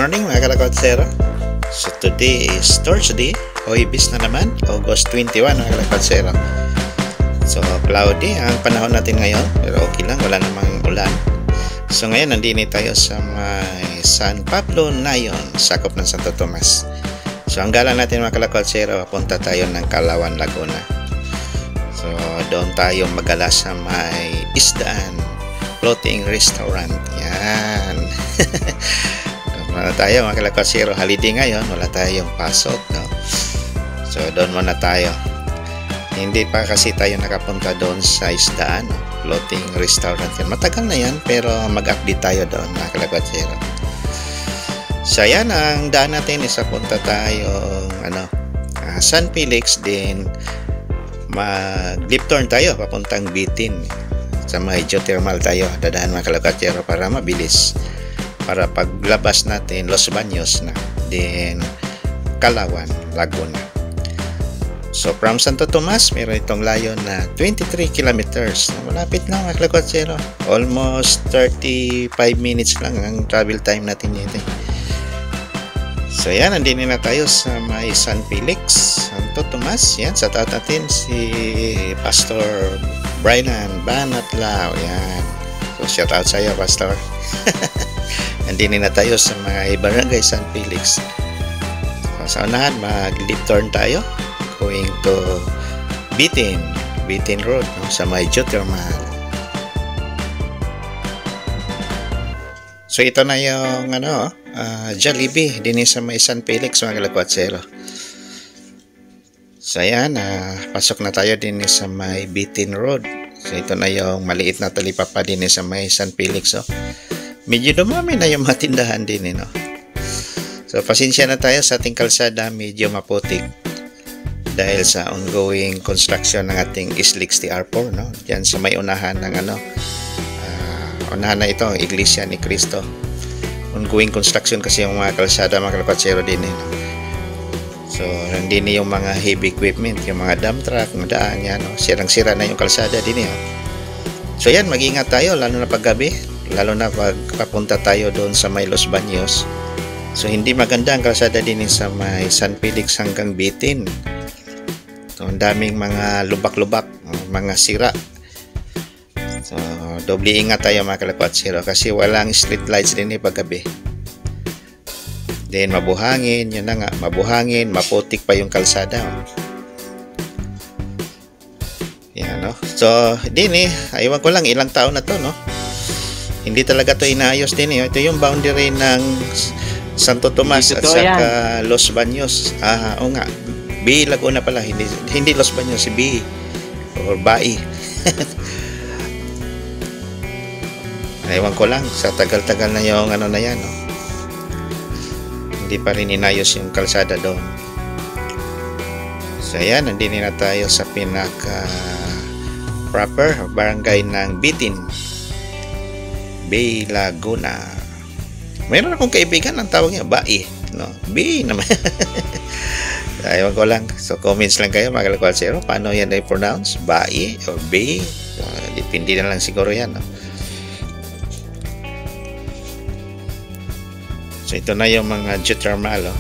morning mga kalakatsero. So today is Thursday, Huwebes na naman, August 21 mga kalakatsero. So cloudy ang panahon natin ngayon, pero okay lang, wala namang ulan. So ngayon nandini tayo sa may San Pablo Nayon, sakop ng Santo Tomas. So ang gala natin mga kalakatsero, papunta tayo ng Calauan, Laguna. So doon tayo magala sa may Isdaan Floating Restaurant. Yan. Wala tayo mga kalakatsero, holiday ngayon, wala tayong pasok, no? So doon muna tayo. Hindi pa kasi tayo nakapunta doon sa Isdaan Floating Restaurant. Matagal na yan, pero mag-update tayo doon mga kalakatsero. So yan, ang daan natin is punta tayo San Felix, din mag-lip turn tayo papuntang Bitin. Sa may geothermal tayo dadaan mga kalakatsero para mabilis, para paglabas natin Los Baños na, din Calauan, Laguna. So from Santo Tomas, meron itong layo na 23 kilometers. Malapit lang mga kalakatsero, almost 35 minutes lang ang travel time natin dito. So yan, nandito na tayo sa may San Felix, Santo Tomas. Yan, sa natin si Pastor Brian Banatlao. Yan. So shout out sa iyo, Pastor. Nandito na tayo sa mga barangay San Felix. So, sa unahan, mag-lip turn tayo going to Bitin Road, no? Sa may geothermal. So ito na yung Jollibee din sa may San Felix mga kalakatsero. So ayan, pasok na tayo din sa may Bitin Road. So ito na yung maliit na talipapa din sa may San Felix. So medyo dumami na yung matindahan din, no? So pasensya na tayo sa ating kalsada, medyo maputik dahil sa ongoing construction ng ating Islex TR4, no? Diyan sa may unahan ng unahan na ito, ang Iglesia ni Cristo. Ongoing construction kasi yung mga kalsada mga kalakatsero din, no? So hindi na yung mga heavy equipment, yung mga dump truck, madaan yan, no? Sirang-sira na yung kalsada din, no? So yan, mag-ingat tayo lalo na paggabi, lalo na pag papunta tayo doon sa may Los Baños. So hindi maganda ang kalsada din sa may San Felix hanggang Bitin. So ang daming mga lubak-lubak, mga sira. So doble ingat tayo mga kalakatsero kasi walang street lights din paggabi. Then mabuhangin, yun na nga, mabuhangin, maputik pa yung kalsada. Yan, no? So din aywan ko lang ilang taon na to, no? Hindi talaga to inaayos din, Ito yung boundary ng Santo Tomas at saka Los Baños. O nga, B Laguna pala, hindi Los Baños, si B or Bai. Ewan ko lang, sa tagal-tagal na yung na yan, no? Hindi pa rin inayos yung kalsada doon. So ayan, nandito na tayo sa pinaka proper barangay ng Bitin, Bay Laguna. Mayroon akong kaibigan, ang tawag niya Bai, no? B naman. Ewan ko lang, so comments lang kayo mga kalakatsero, paano yan i-pronounce, Bai or Bay? So, depende na lang siguro yan, no? So ito na yung mga geothermal, oh.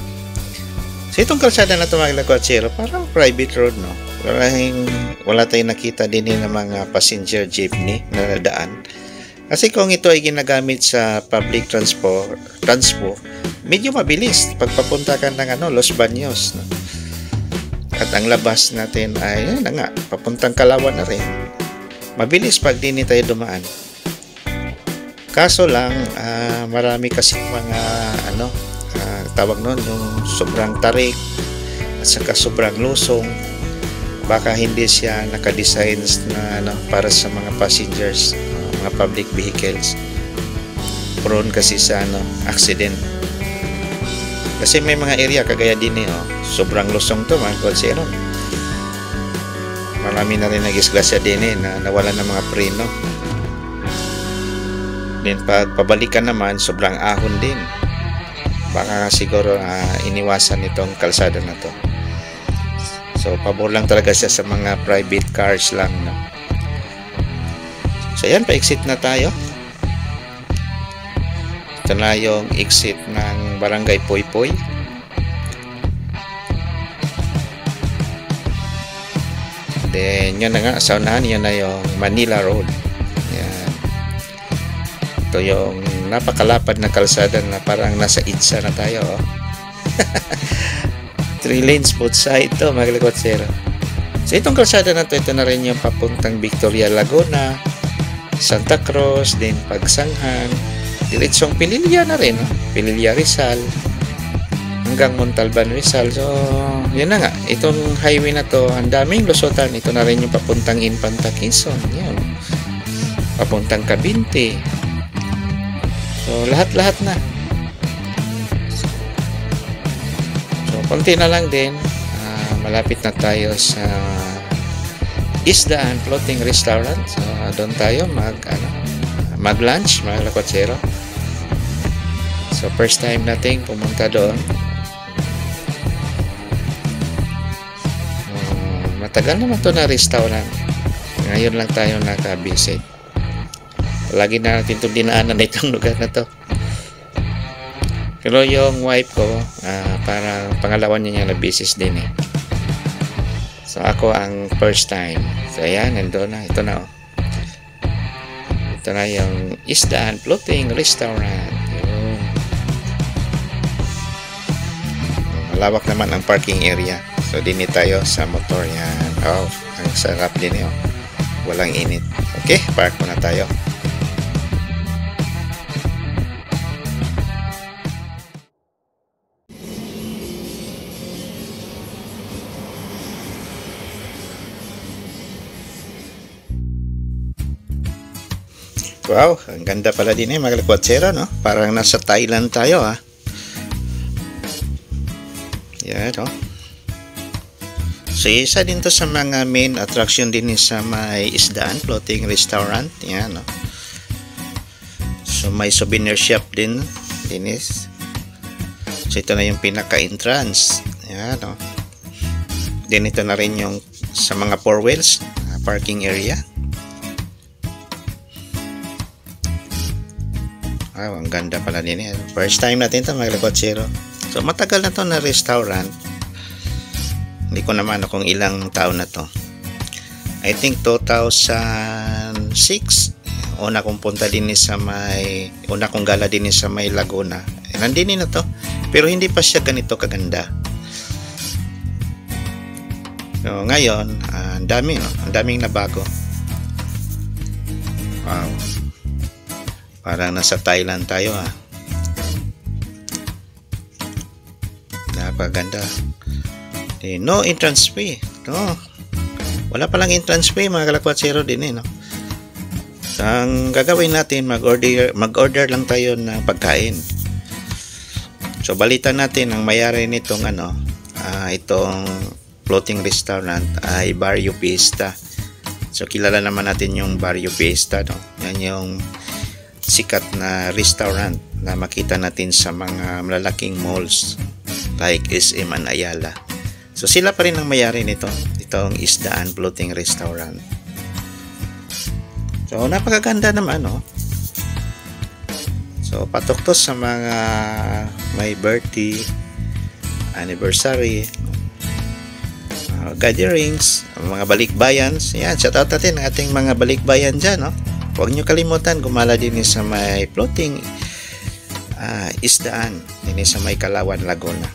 So itong kalsada na ito mga kalakatsero, parang private road, no? Wala tayong nakita din ng mga passenger jeepney na nadaan. Kasi kung ito ay ginagamit sa public transpo, medyo mabilis pagpapunta ka ng Los Baños, no? At ang labas natin ay papuntang Calauan na rin. Mabilis pag din tayo dumaan. Kaso lang, marami kasi mga tawag nun, yung sobrang tarik at saka sobrang lusong. Baka hindi siya nakadesign na para sa mga passengers, mga public vehicles. Prone kasi sa accident. Kasi may mga area kagaya din, sobrang lusong to mga kalakatsero. Marami na rin nag-isgasya din na nawala ng mga preno. Then pag pabalikan naman, sobrang ahon din. Baka siguro iniwasan itong kalsada na to. So pabor lang talaga siya sa mga private cars lang, no? So ayan, pa-exit na tayo. Ito na yung exit ng Barangay Poypoy. Then yun na nga, sa unahan, yun na yung Manila Road. Yan. Ito yung napakalapad na kalsada na parang nasa Idsa na tayo. 3 lanes both side to, mga kalakotsero. So itong kalsada na to, ito na rin yung papuntang Victoria, Laguna, Santa Cruz, then Pagsanghan, diretsong Pililya na rin, no? Pililya, Rizal, hanggang Montalban, Rizal. So yun na nga, itong highway na to, ang daming lusutan. Ito na rin yung papuntang Infanta, Quezon, yun, papuntang Cavite. So lahat-lahat na. So konti na lang din, malapit na tayo sa Isdaan Floating Restaurant. So doon tayo mag-lunch, mga kalakotsero. So first time nating pumunta doon. Matagal naman to na restaurant. Ngayon lang tayo naka-visit. Lagi na natin itong dinaanan na itong lugar na to. Pero yung wife ko, parang pangalawan niya na-visit din eh. So ako ang first time. So ayan, nandun na. Ito na, oh. Ito na yung Isdaan Floating Restaurant. Yun. Malawak naman ang parking area. So din tayo sa motor. Yan. Oh, ang sarap din yun. Walang init. Okay, park muna tayo. Wow, ang ganda pala din mga kalakotsero, no? Parang nasa Thailand tayo, ha? Yan, no? So, isa din to sa mga main attraction din sa may Isdaan Floating Restaurant. Yan, no? So, may souvenir shop din. Dinis. So, ito na yung pinaka-entrance. Yan, no? Then, ito na rin yung sa mga four wheels parking area. Wow, ang ganda pala din eh. First time natin ito mga kalakotsero. So matagal na to na restaurant. Hindi ko naman kung ilang taon na to. I think 2006. Una kong punta din sa may, una kong gala din sa may Laguna. Nandini na to. Pero hindi pa siya ganito kaganda. So ngayon, ang dami, no? Ang daming nabago. Wow. Parang nasa Thailand tayo, ha. Napaganda. No entrance fee. No. Wala palang entrance fee mga kalakotsero din eh, no. So, ang gagawin natin, mag-order lang tayo ng pagkain. So balita natin ang mayari nitong itong floating restaurant ay Barrio Fiesta. So kilala naman natin yung Barrio Fiesta, no. Yan yung sikat na restaurant na makita natin sa mga malalaking malls like SM and Ayala. So sila pa rin ang mayari nito, itong Isdaan Floating Restaurant. So napakaganda naman, no? So patok to sa mga may birthday, anniversary, gatherings, mga balikbayans. Yan, shout out natin ang ating mga balikbayan dyan, no? Huwag nyo kalimutan, gumala din sa may floating Isdaan, din sa may Kalawan, Laguna.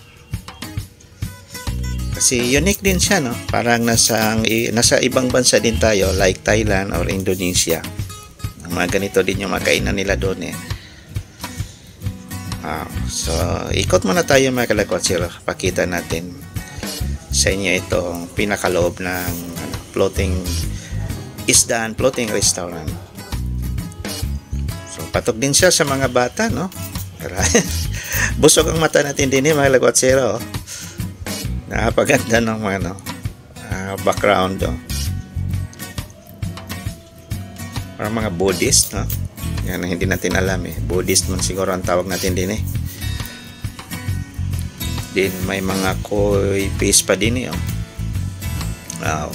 Kasi unique din siya, no? Parang nasa ibang bansa din tayo, like Thailand or Indonesia. Ang mga ganito din yung makainan nila doon, eh. So, ikot muna tayo mga kalakotsero. Pakita natin sa inyo itong pinakaloob ng floating Isdaan Floating Restaurant. Patok din siya sa mga bata, no? Busog ang mata natin din mga kalakotsero. Napaganda ng mga background, oh. Parang mga Buddhist, no? Yan ang hindi natin alam eh. Buddhist man siguro ang tawag natin din eh. Din may mga koi face pa din eh, oh. Wow.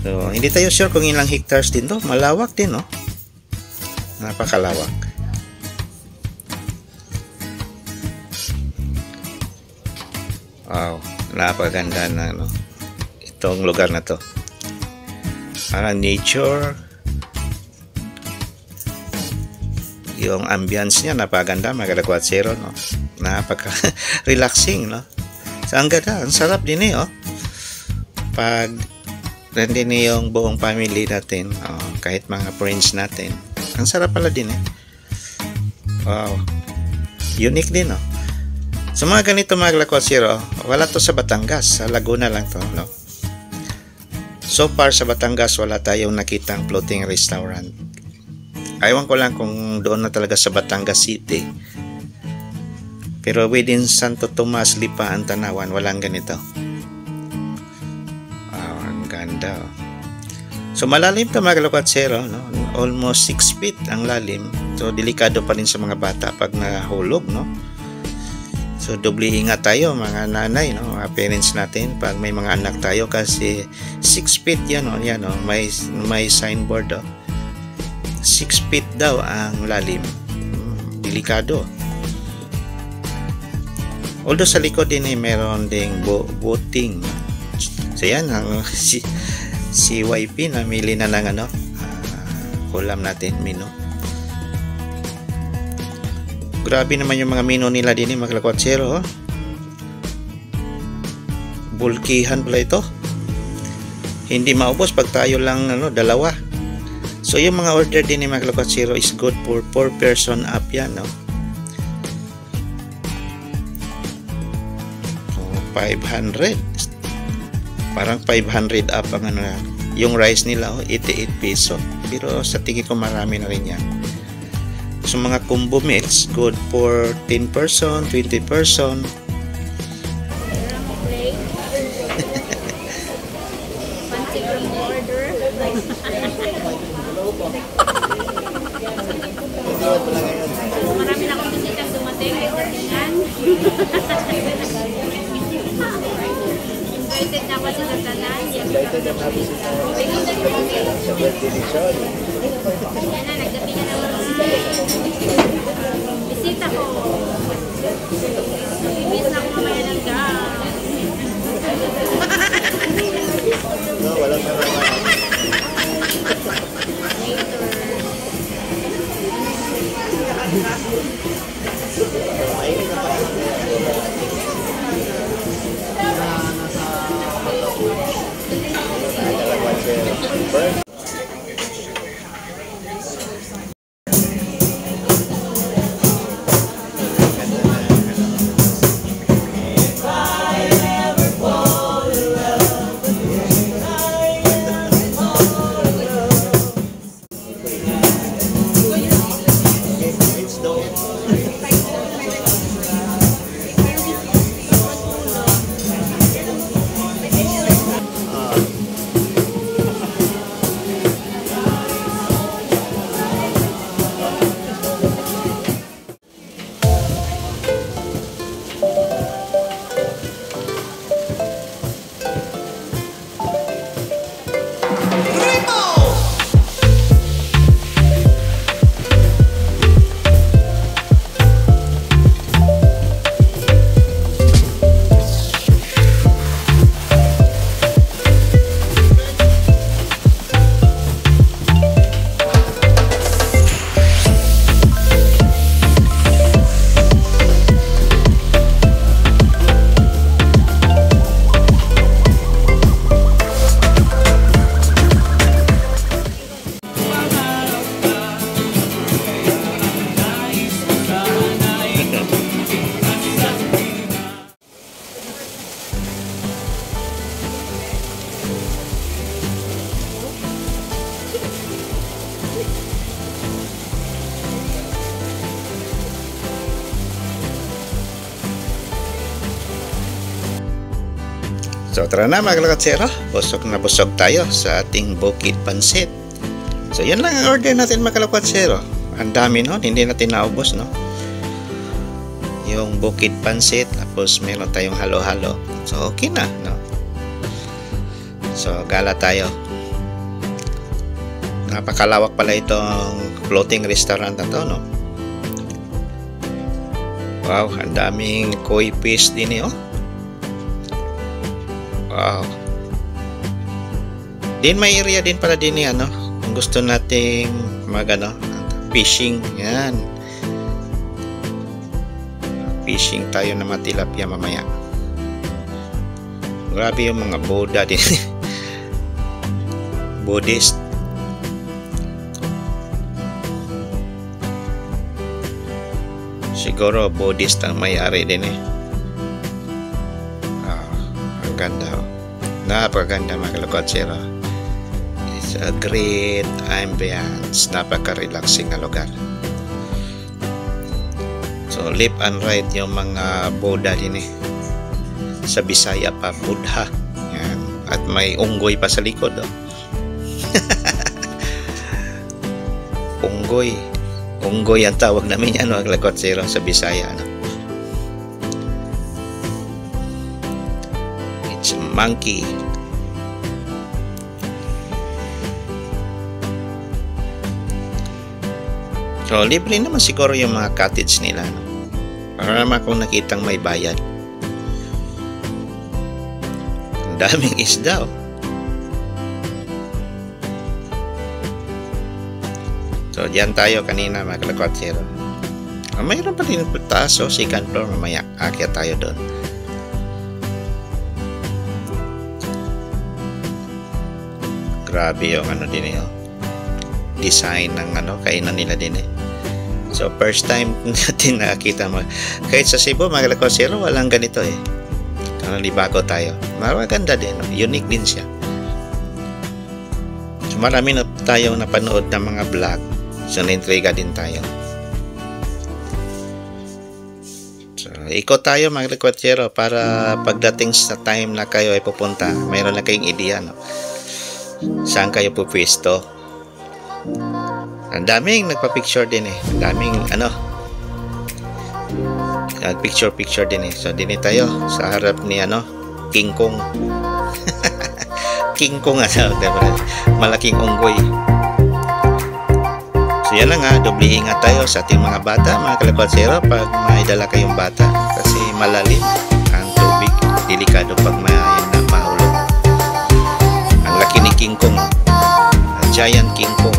So, hindi tayo sure kung ilang hectares din to. Malawak din, no? Napakalawak. Wow, napakaganda na itong lugar na to. Parang nature. Yung ambience niya napakaganda, mga kalakwatsyero, no? Napaka-relaxing, no? So, ang ganda, ang sarap din oh. Pag nandun yung buong family natin, kahit mga friends natin, ang sarap pala din Wow, unique din So mga ganito mga kalakwatsyero, wala to sa Batangas, sa Laguna lang to, no? So far sa Batangas wala tayong nakitang floating restaurant. Aywan ko lang kung doon na talaga sa Batangas City. Pero within Santo Tomas, Lipaan, Tanawan, walang ganito. Ang ganda. So malalim to mga kalakwatsyero, no? Almost 6 feet ang lalim. So delikado pa rin sa mga bata pag nahulog, no? So doble ingat tayo mga nanay, no? Mga parents natin pag may mga anak tayo, kasi 6 feet yan, may signboard 6 feet daw ang lalim. Delikado. Although sa likod din meron ding boating. So yan si YP namili na ng ulam natin, mino. Grabe naman yung mga mino nila din mga kalakwatsyero. Bulkihan pala ito. Hindi maubos pag tayo lang dalawa. So yung mga order din mga kalakwatsyero is good for 4 person up yan, no? 500. Parang 500 up ang yung rice nila 88 peso. Pero sa tingin ko marami na rin yan. So mga combo meals, good for 10 person, 20 person. Marami na akong bisitang dumating. Invited na ako sa Tatanan. Invited na namin sa birthday ni Charlie. Yan na, nagdating na naman. Bisita ko. Ibis na ako mamaya ng gas. No, walang naman. So tara na mga kalakwatsyero, busog na busog tayo sa ating bukid pansit. So yan lang ang order natin mga kalakwatsyero. Ang dami hindi natin naubos yung bukid pansit, tapos meron tayong halo-halo. So okay na So gala tayo. Napakalawak pala itong floating restaurant na to, no? Wow, ang daming koi fish din oh. Wow. Din may area din pala din ano, kung gusto nating fishing, yan. Fishing tayo na tilapia mamaya. Grabe yung mga Buddha din. Buddhist. Siguro Buddhist ang may-ari din ang ganda napakaganda mga kalokotsero. It's a great ambience, napaka-relaxing na lugar. So left and right yung mga Buddha din sa Bisaya pa, Buddha. Yan. At may unggoy pa sa likod Unggoy ang tawag namin yan, kalokotsero, sa Bisaya, It's a monkey. So libre naman siguro yung mga cottage nila, para naman kung nakitang may bayad. Ang daming isda So diyan tayo kanina mga kalokotsero. Mayroon pa rin taas, second floor, mamaya akyat tayo doon. Grabe yung din design ng kainan nila din So first time natin nakita kahit sa Cebu mga kalokotsero, walang ganito libago tayo. Maganda din, unique din siya. So marami na tayong napanood ng mga vlog. So na-intriga din tayo. So ikot tayo mga kalokotsero para pagdating sa time na kayo ay pupunta, mayroon na kayong ideya saan kayo pupwesto. Ang daming nagpa-picture din ang daming picture din So din tayo sa harap ni King Kong. King Kong malaking unggoy. So yan na nga, doble ingat tayo sa ating mga bata mga kalokotsero pag may dala kayong bata, kasi malalim ang tubig, delikado pag may mahulog. Ang laki ni King Kong, giant King Kong.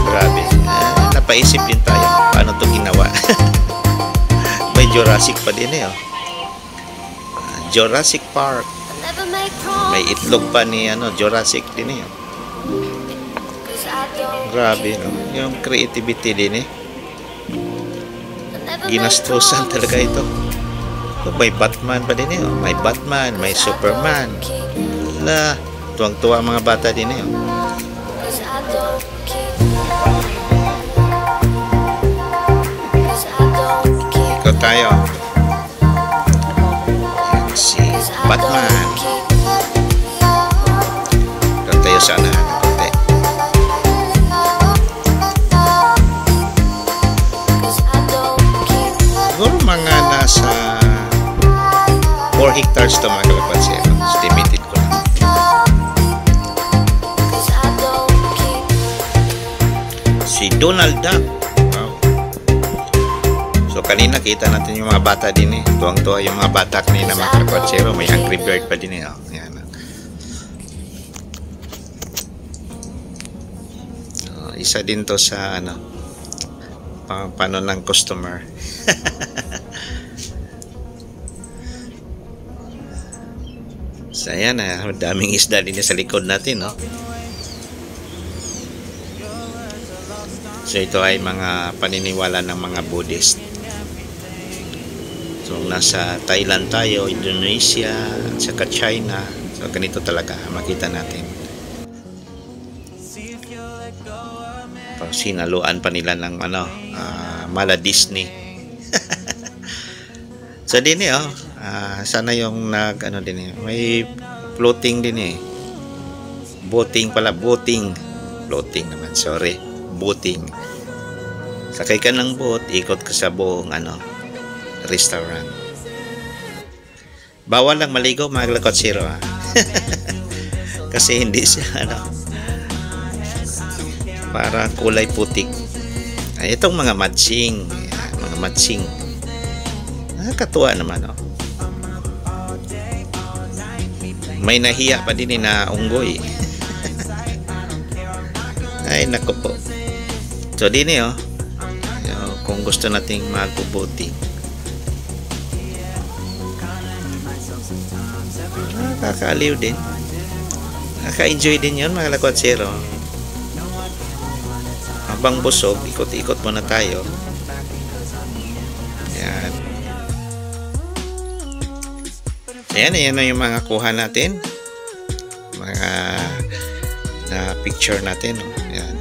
Grabe, napaisip din tayo paano ito ginawa. May Jurassic pa din Jurassic Park. May itlog pa ni Jurassic din Grabe yung creativity din Ginastusan talaga ito. May Batman pa din may Batman, may Superman. Tuwang-tuwa mga bata din Ikaw tayo. Si Batman. Doon tayo sana konti. Siguro mga nasa 4 hectares to mga kalokotsero. Estimated ko lang. Si Donald Duck. Wow. So kanina kita natin yung mga bata din Tuwang-tuwa yung mga bata kanina mga kalokotsero. May Angry Bird pa din Yan. So, isa din to sa paano ng customer. So ayan daming isda din sa likod natin So ito ay mga paniniwala ng mga Buddhist. So nasa Thailand tayo, Indonesia, at saka China. So ganito talaga makita natin. Sinaluan pa nila ng mala Disney. So din sana yung din may floating din boating pala, floating naman, sorry, boating. Sakay ka ng boat, ikot ka sa buong restaurant. Bawal lang maligo mga kalakotsero ha. Kasi hindi siya para kulay putik. Ay, itong mga matching. Ayan, mga matching. Nakakatuwa naman May nahiya pa din na unggoy. Ay naku po. So din kung gusto nating magbubuti. Nakakaaliw din. Nakaka-enjoy din yun mga kalakotsero. Habang busog, ikot-ikot muna tayo. Ayan. Ayan yung mga kuha natin. Mga na picture natin. Ayan.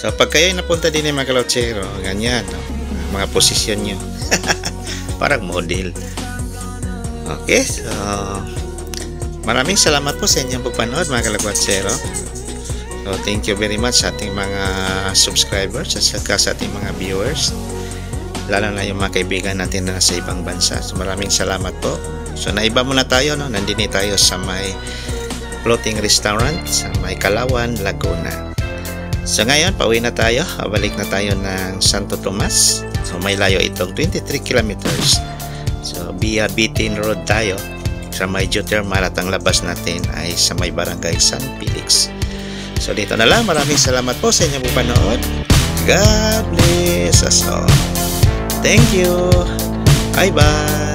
So, pag kayo napunta din yung mga kalakotsero, ganyan. Mga posisyon nyo. Parang model. Okay. So, maraming salamat po sa inyong pagpanood mga kalakotsero. So, thank you very much sa ating mga subscribers at saka sa ating mga viewers. Lalo na yung mga kaibigan natin na nasa ibang bansa. So, maraming salamat po. So, naiba muna tayo. Nandini tayo sa may floating restaurant sa may Kalawan, Laguna. So, ngayon, pauwi na tayo. Balik na tayo ng Santo Tomas. So, may layo itong 23 kilometers. So, via Bitin Road tayo. Sa may geothermal at ang labas natin ay sa may barangay San Felix. So dito na lang. Maraming salamat po sa inyong panood. God bless us all. Thank you. Bye bye.